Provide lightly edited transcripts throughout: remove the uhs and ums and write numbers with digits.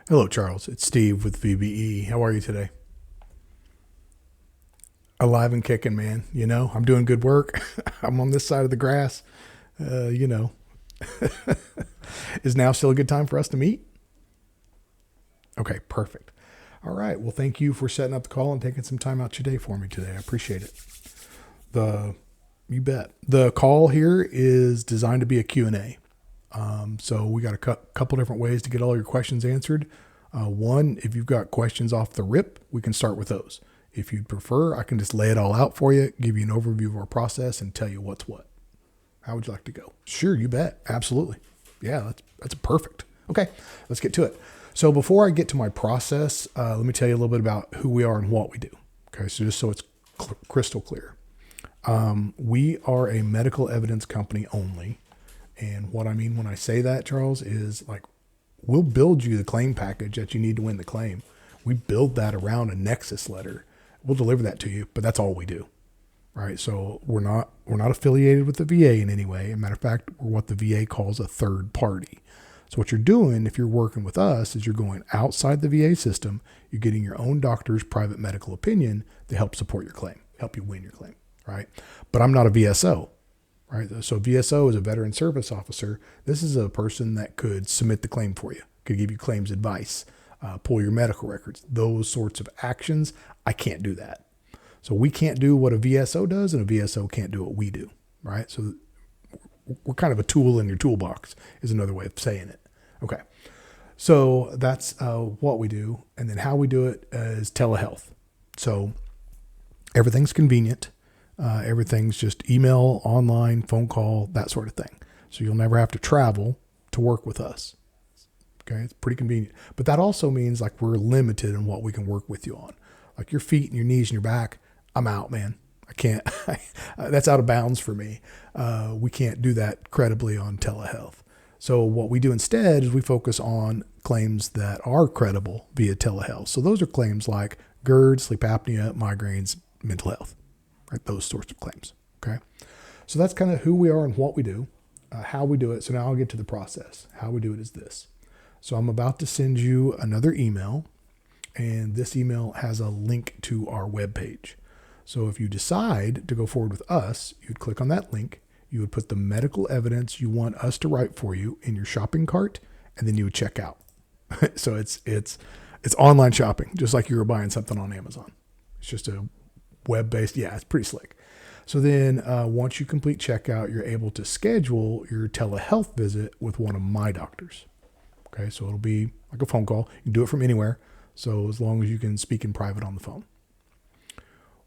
Hello, Charles. It's Steve with VBE. How are you today? Alive and kicking, man. I'm doing good work. I'm on this side of the grass. Uh, you know, is now still a good time for us to meet? Okay, perfect. All right. Well, thank you for setting up the call and taking some time out your day for me today. I appreciate it. The You bet. The call here is designed to be a Q&A. So we got a couple different ways to get all your questions answered. One, if you've got questions off the rip, we can start with those. If you'd prefer, I can just lay it all out for you, give you an overview of our process, and tell you what's what. How would you like to go? Sure, you bet. Absolutely. Yeah, that's perfect. Okay, let's get to it. So before I get to my process, let me tell you a little bit about who we are and what we do. Okay, so just so it's crystal clear. We are a medical evidence company only. And what I mean when I say that, Charles, is like we'll build you the claim package that you need to win the claim. We build that around a Nexus letter. We'll deliver that to you, but that's all we do, right? So we're not affiliated with the VA in any way. As a matter of fact, we're what the VA calls a third party. So what you're doing if you're working with us is you're going outside the VA system. You're getting your own doctor's private medical opinion to help support your claim, help you win your claim, right? But I'm not a VSO. Right. So VSO is a veteran service officer. This is a person that could submit the claim for you, could give you claims advice, pull your medical records, those sorts of actions. I can't do that. So we can't do what a VSO does, and a VSO can't do what we do. Right. So we're kind of a tool in your toolbox is another way of saying it. Okay. So that's what we do. And then how we do it is telehealth. So everything's convenient. Everything's just email, online, phone call, that sort of thing. So you'll never have to travel to work with us. Okay. It's pretty convenient, but that also means like we're limited in what we can work with you on. Like your feet and your knees and your back. I'm out, man. I can't, that's out of bounds for me. We can't do that credibly on telehealth. So what we do instead is we focus on claims that are credible via telehealth. So those are claims like GERD, sleep apnea, migraines, mental health. Right, those sorts of claims. Okay, so that's kind of who we are and what we do, how we do it. So now I'll get to the process. How we do it is this. So I'm about to send you another email, and this email has a link to our webpage. So if you decide to go forward with us, you'd click on that link. You would put the medical evidence you want us to write for you in your shopping cart, and then you would check out. So it's online shopping, just like you were buying something on Amazon. It's just a web-based. Yeah, it's pretty slick. So then once you complete checkout, you're able to schedule your telehealth visit with one of my doctors. Okay, so it'll be like a phone call. You can do it from anywhere. So as long as you can speak in private on the phone.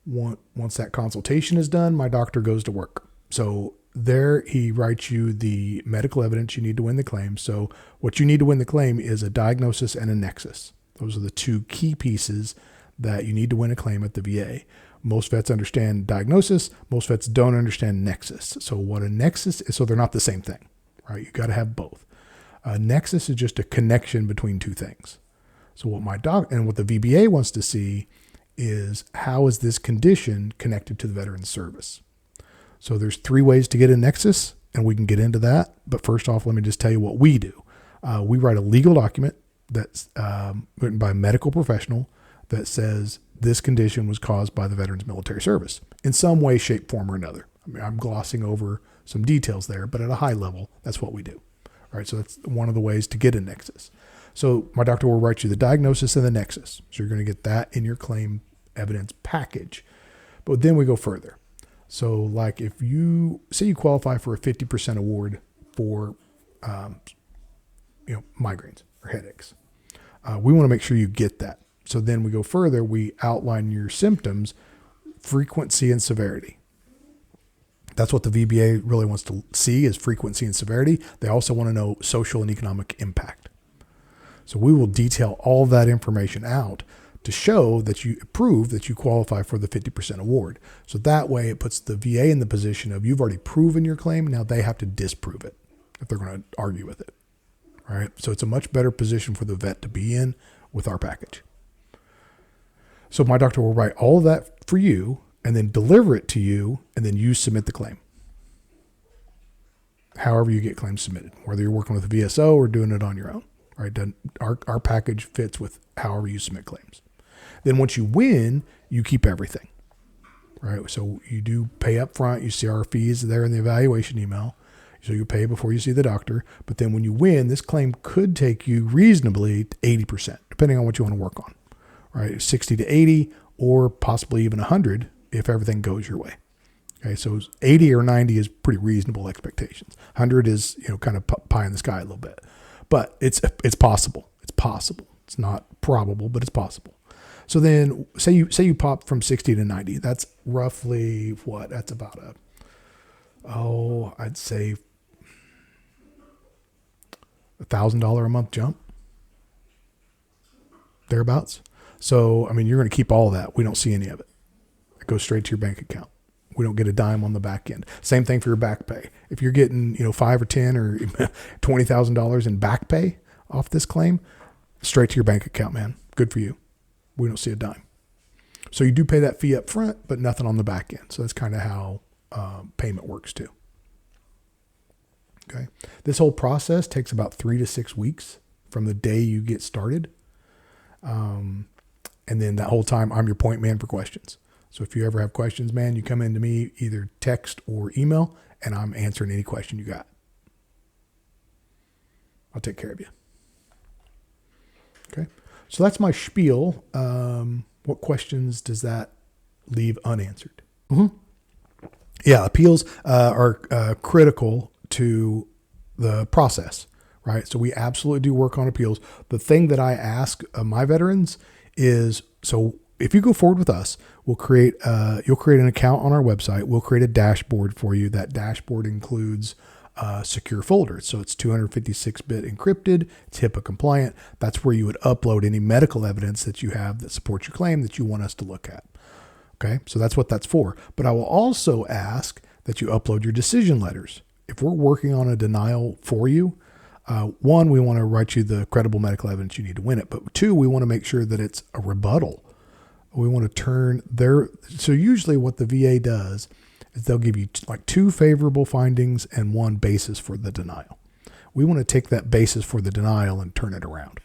Once that consultation is done, my doctor goes to work. So there he writes you the medical evidence you need to win the claim. So what you need to win the claim is a diagnosis and a nexus. Those are the two key pieces that you need to win a claim at the VA. Most vets understand diagnosis. Most vets don't understand nexus. So what a nexus is, so they're not the same thing, right? You got to have both. A nexus is just a connection between two things. So what what the VBA wants to see is how is this condition connected to the veteran service? So there's three ways to get a nexus, and we can get into that. But first off, let me just tell you what we do. We write a legal document that's written by a medical professional that says this condition was caused by the veteran's military service in some way, shape, form, or another. I mean, I'm glossing over some details there, but at a high level, that's what we do. All right, so that's one of the ways to get a nexus. So my doctor will write you the diagnosis and the nexus. So you're going to get that in your claim evidence package. But then we go further. So like if you say you qualify for a 50% award for migraines or headaches, we want to make sure you get that. So then we go further, we outline your symptoms, frequency and severity. That's what the VBA really wants to see is frequency and severity. They also want to know social and economic impact. So we will detail all that information out to show that you prove that you qualify for the 50% award. So that way it puts the VA in the position of you've already proven your claim. Now they have to disprove it if they're going to argue with it. All right. So it's a much better position for the vet to be in with our package. So my doctor will write all of that for you and then deliver it to you, and then you submit the claim. However you get claims submitted, whether you're working with a VSO or doing it on your own. right? Our package fits with however you submit claims. Then once you win, you keep everything, right? So you do pay up front. You see our fees there in the evaluation email. So you pay before you see the doctor. But then when you win, this claim could take you reasonably 80%, depending on what you want to work on, right? 60 to 80 or possibly even 100 if everything goes your way. Okay, so 80 or 90 is pretty reasonable expectations. 100 is, kind of pie in the sky a little bit. But it's possible. It's possible. It's not probable, but it's possible. So then say you pop from 60 to 90. That's roughly what? That's about I'd say $1,000 a month jump. Thereabouts. So, you're going to keep all of that. We don't see any of it. It goes straight to your bank account. We don't get a dime on the back end. Same thing for your back pay. If you're getting, $5 or $10 or $20,000 in back pay off this claim, straight to your bank account, man. Good for you. We don't see a dime. So you do pay that fee up front, but nothing on the back end. So that's kind of how payment works too. Okay. This whole process takes about 3 to 6 weeks from the day you get started. And then that whole time, I'm your point man for questions. So if you ever have questions, man, you come into me, either text or email, and I'm answering any question you got. I'll take care of you. Okay. So that's my spiel. What questions does that leave unanswered? Mm-hmm. Yeah. Appeals are critical to the process, right? So we absolutely do work on appeals. The thing that I ask my veterans is, so if you go forward with us, you'll create an account on our website. We'll create a dashboard for you. That dashboard includes secure folders. So it's 256-bit encrypted. It's HIPAA compliant. That's where you would upload any medical evidence that you have that supports your claim that you want us to look at. Okay. So that's what that's for. But I will also ask that you upload your decision letters. If we're working on a denial for you, one, we want to write you the credible medical evidence you need to win it. But two, we want to make sure that it's a rebuttal. We want to turn so usually what the VA does is they'll give you like 2 favorable findings and 1 basis for the denial. We want to take that basis for the denial and turn it around,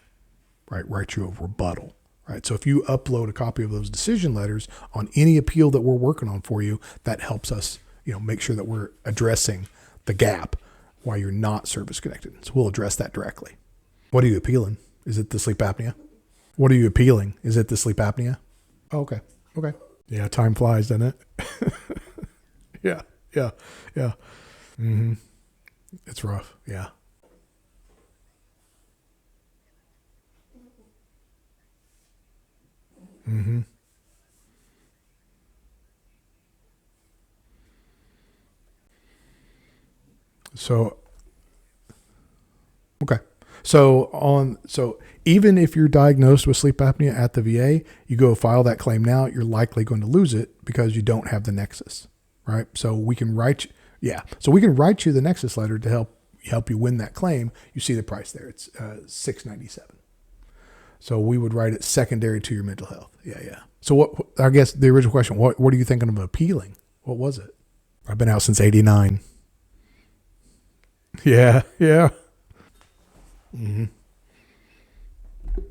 right? Write you a rebuttal, right? So if you upload a copy of those decision letters on any appeal that we're working on for you, that helps us, make sure that we're addressing the gap why you're not service connected. So we'll address that directly. What are you appealing? Is it the sleep apnea? What are you appealing? Is it the sleep apnea? Oh, okay. Okay. Yeah. Time flies, doesn't it? Yeah. Mm-hmm. It's rough. Yeah. Mm-hmm. So, okay. So even if you're diagnosed with sleep apnea at the VA, you go file that claim now, you're likely going to lose it because you don't have the Nexus, right? So we can write you the Nexus letter to help you win that claim. You see the price there. It's $697. So we would write it secondary to your mental health. Yeah. So I guess the original question, what are you thinking of appealing? What was it? I've been out since 89. Yeah. Mm-hmm.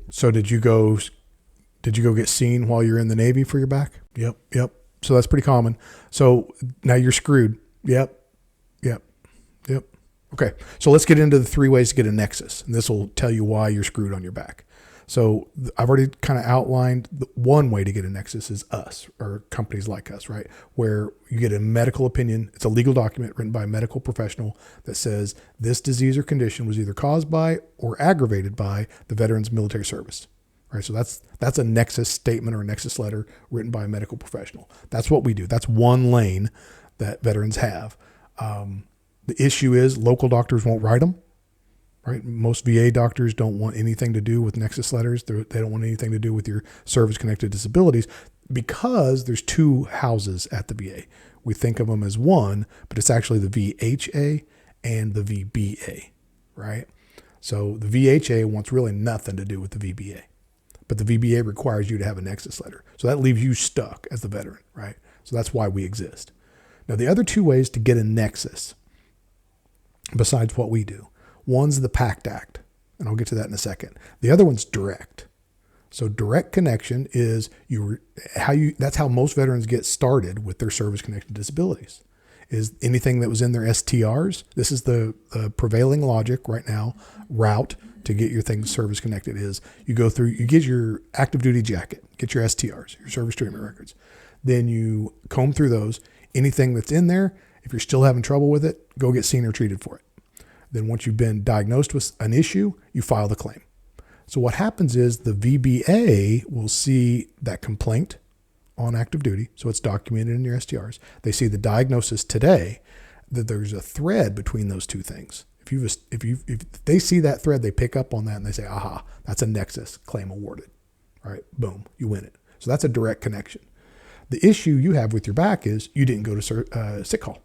So did you go get seen while you're in the Navy for your back? Yep. So that's pretty common. So now you're screwed. Yep. Okay. So let's get into the 3 ways to get a Nexus, and this will tell you why you're screwed on your back. So I've already kind of outlined one way to get a Nexus is us, or companies like us, right? Where you get a medical opinion. It's a legal document written by a medical professional that says this disease or condition was either caused by or aggravated by the veteran's military service, right? So that's a Nexus statement or a Nexus letter written by a medical professional. That's what we do. That's one lane that veterans have. The issue is local doctors won't write them. Right. Most VA doctors don't want anything to do with Nexus letters. They don't want anything to do with your service-connected disabilities because there's 2 houses at the VA. We think of them as one, but it's actually the VHA and the VBA, right? So the VHA wants really nothing to do with the VBA, but the VBA requires you to have a Nexus letter. So that leaves you stuck as the veteran, right? So that's why we exist. Now, the other 2 ways to get a Nexus, besides what we do, one's the PACT Act. and I'll get to that in a second. The other one's direct. So direct connection is that's how most veterans get started with their service-connected disabilities. Is anything that was in their STRs. This is the prevailing logic right now, route to get your things service connected is you get your active duty jacket, get your STRs, your service treatment records. Then you comb through those. Anything that's in there, if you're still having trouble with it, go get seen or treated for it. Then once you've been diagnosed with an issue, you file the claim. So what happens is the VBA will see that complaint on active duty, so it's documented in your STRs. They see the diagnosis today, that there's a thread between those two things. If they see that thread, they pick up on that and they say, aha, that's a Nexus claim awarded. All right, boom, you win it. So that's a direct connection. The issue you have with your back is you didn't go to sick call.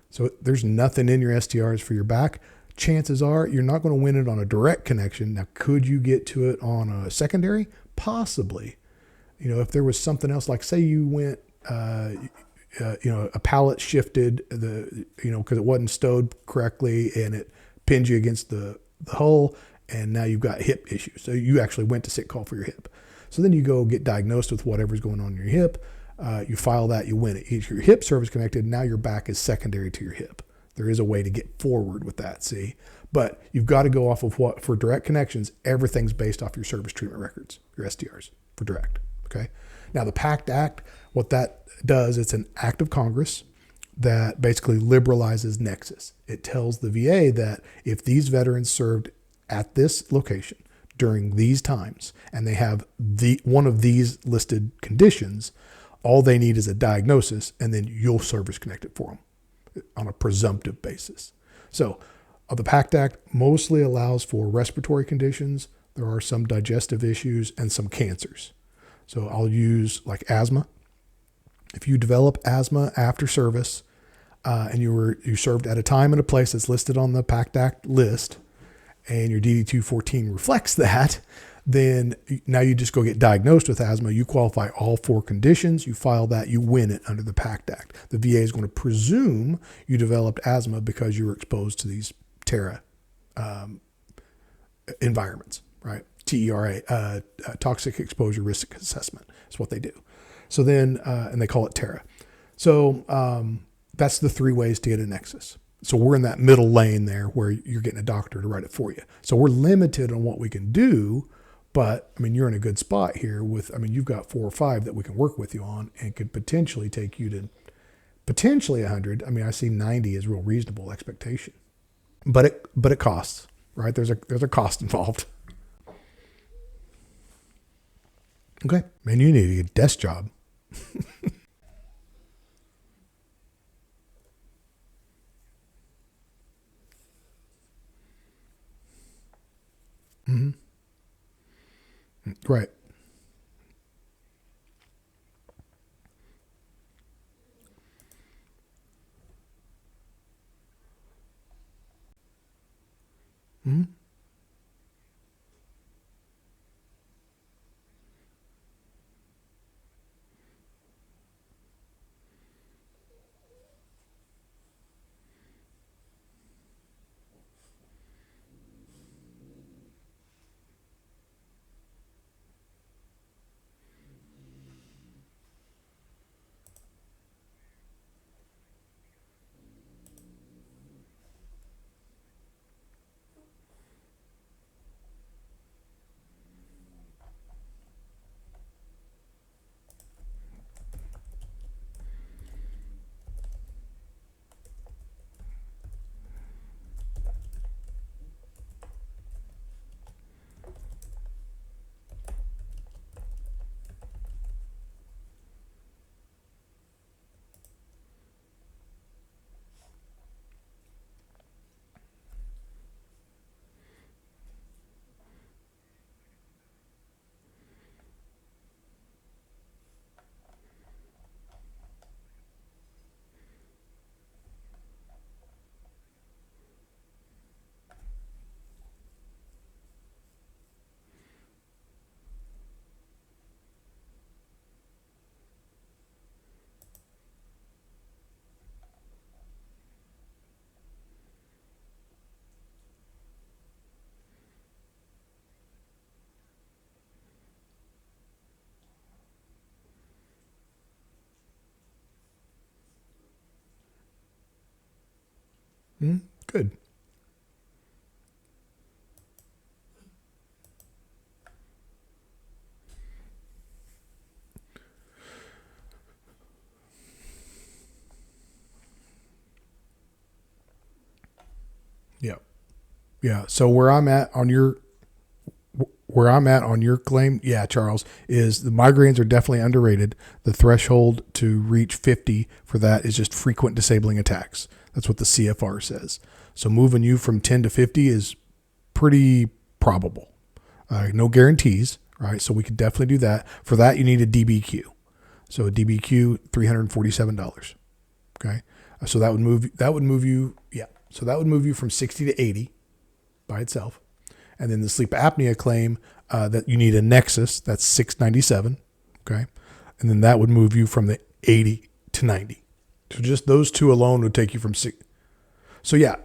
So there's nothing in your STRs for your back. Chances are you're not going to win it on a direct connection. Now, could you get to it on a secondary? Possibly. If there was something else, like say you went, a pallet shifted because it wasn't stowed correctly and it pinned you against the hull, and now you've got hip issues. So you actually went to sick call for your hip. So then you go get diagnosed with whatever's going on in your hip. You file that, you win it. Your hip service connected. Now your back is secondary to your hip. There is a way to get forward with that, see? But you've got to go off of what, for direct connections, everything's based off your service treatment records, your STRs for direct, okay? Now the PACT Act, what that does, it's an act of Congress that basically liberalizes Nexus. It tells the VA that if these veterans served at this location during these times and they have one of these listed conditions, all they need is a diagnosis, and then you'll service connect it for them on a presumptive basis. So the PACT Act mostly allows for respiratory conditions. There are some digestive issues and some cancers. So I'll use like asthma. If you develop asthma after service and you served at a time and a place that's listed on the PACT Act list, and your DD-214 reflects that, then now you just go get diagnosed with asthma. You qualify all 4 conditions. You file that, you win it under the PACT Act. The VA is going to presume you developed asthma because you were exposed to these TERA environments, right? TERA, Toxic Exposure Risk Assessment is what they do. So then, and they call it TERA. So that's the 3 ways to get a Nexus. So we're in that middle lane there where you're getting a doctor to write it for you. So we're limited on what we can do, but you're in a good spot here you've got 4 or 5 that we can work with you on and could potentially take you to potentially 100. I see 90 as real reasonable expectation, but it costs, right? There's a cost involved. Okay. Man, you need a desk job. Mm-hmm. Right. Mm-hmm. Good. Yeah. Yeah. So where I'm at on your claim, yeah, Charles, is the migraines are definitely underrated. The threshold to reach 50 for that is just frequent disabling attacks. That's what the CFR says. So moving you from 10 to 50 is pretty probable. No guarantees, right? So we could definitely do that. For that, you need a DBQ. So a DBQ, $347. Okay. So that would move you, yeah. So that would move you from 60 to 80 by itself. And then the sleep apnea claim that you need a Nexus, that's $697. Okay. And then that would move you from the 80 to 90. So just those two alone would take you from 6. So yeah,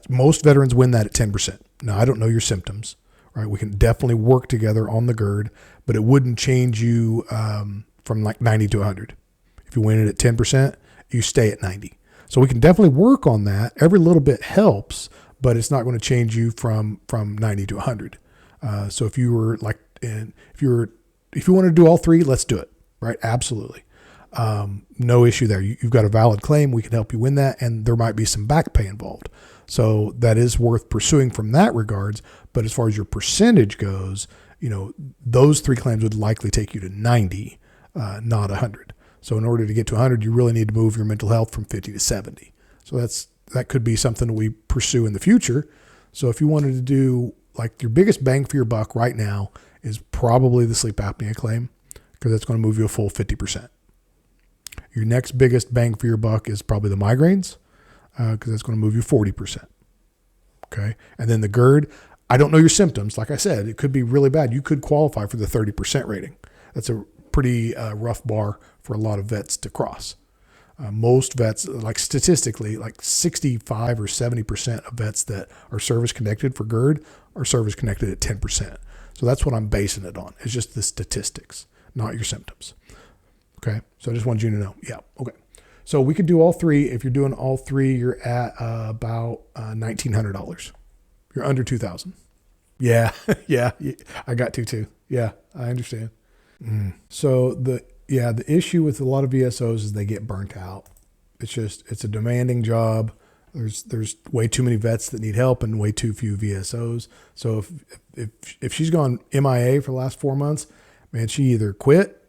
most veterans win that at 10%. Now I don't know your symptoms, right? We can definitely work together on the GERD, but it wouldn't change you from like 90 to 100. If you win it at 10%, you stay at 90. So we can definitely work on that. Every little bit helps, but it's not going to change you from 90 to 100. So if you were like, if you want to do all three, let's do it, right? Absolutely. No issue there. You've got a valid claim. We can help you win that. And there might be some back pay involved. So that is worth pursuing from that regards. But as far as your percentage goes, those three claims would likely take you to 90, not 100. So in order to get to 100, you really need to move your mental health from 50 to 70. So that could be something we pursue in the future. So if you wanted to do like your biggest bang for your buck right now is probably the sleep apnea claim, because that's going to move you a full 50%. Your next biggest bang for your buck is probably the migraines, because that's going to move you 40%. Okay. And then the GERD, I don't know your symptoms. Like I said, it could be really bad. You could qualify for the 30% rating. That's a pretty rough bar for a lot of vets to cross. Most vets, like statistically, like 65 or 70% of vets that are service connected for GERD are service connected at 10%. So that's what I'm basing it on. It's just the statistics, not your symptoms. Okay. So I just wanted you to know. Yeah. Okay. So we could do all three. If you're doing all three, you're at about $1,900. You're under 2,000. Yeah. Yeah. I got to too. Yeah. I understand. So the issue with a lot of VSOs is they get burnt out. It's a demanding job. There's way too many vets that need help and way too few VSOs. So if she's gone MIA for the last 4 months, man, she either quit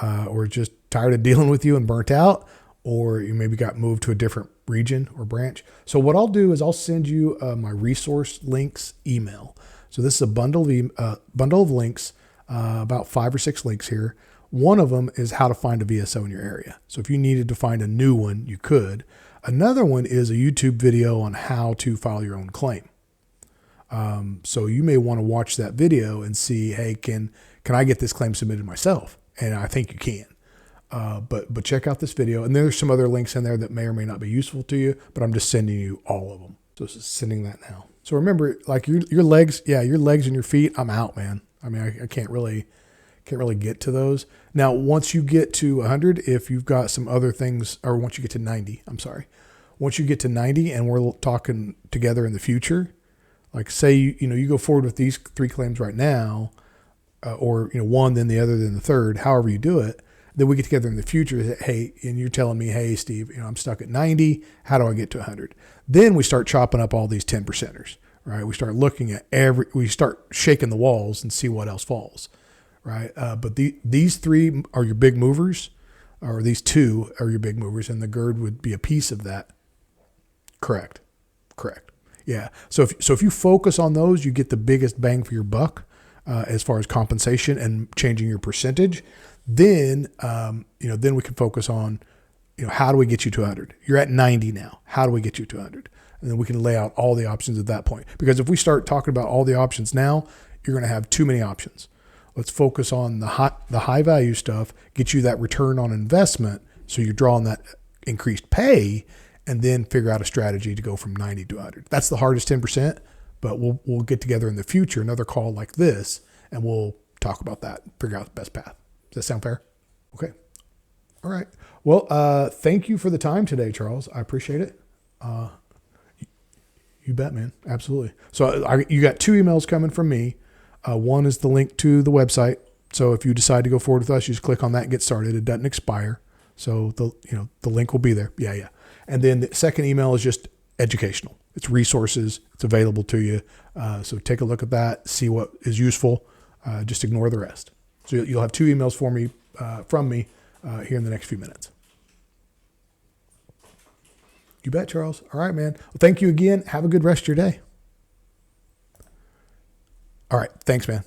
or just tired of dealing with you and burnt out, or you maybe got moved to a different region or branch. So what I'll do is I'll send you my resource links email. So this is a bundle of links, about 5 or 6 links here. One of them is how to find a VSO in your area. So if you needed to find a new one, you could. Another one is a YouTube video on how to file your own claim. So you may want to watch that video and see, hey, can I get this claim submitted myself? And I think you can. But check out this video. And there's some other links in there that may or may not be useful to you, but I'm just sending you all of them. So just sending that now. So remember, like your legs, your legs and your feet, I'm out, man. I mean, I can't really get to those. Now, once you get to 100, if you've got some other things, or once you get to 90, once you get to 90 and we're talking together in the future, like say, you go forward with these 3 claims right now, or, one, then the other, then the third, however you do it, then we get together in the future. Hey, and you're telling me, hey, Steve, I'm stuck at 90. How do I get to 100? Then we start chopping up all these 10%ers, right? We start looking at we start shaking the walls and see what else falls. Right. But these 3 are your big movers, or these 2 are your big movers, and the GERD would be a piece of that. Correct. Yeah. So if you focus on those, you get the biggest bang for your buck as far as compensation and changing your percentage. Then, then we can focus on, how do we get you to 100? You're at 90 now. How do we get you to 100? And then we can lay out all the options at that point. Because if we start talking about all the options now, you're going to have too many options. Let's focus on the high value stuff, get you that return on investment, so you're drawing that increased pay, and then figure out a strategy to go from 90 to 100. That's the hardest 10%, but we'll get together in the future, another call like this, and we'll talk about that, figure out the best path. Does that sound fair? Okay. All right. Well, thank you for the time today, Charles. I appreciate it. You bet, man. Absolutely. So you got 2 emails coming from me. One is the link to the website. So if you decide to go forward with us, you just click on that and get started. It doesn't expire. So the link will be there. Yeah. And then the second email is just educational. It's resources. It's available to you. So take a look at that, see what is useful. Just ignore the rest. So you'll have 2 emails from me here in the next few minutes. You bet, Charles. All right, man. Well, thank you again. Have a good rest of your day. All right. Thanks, man.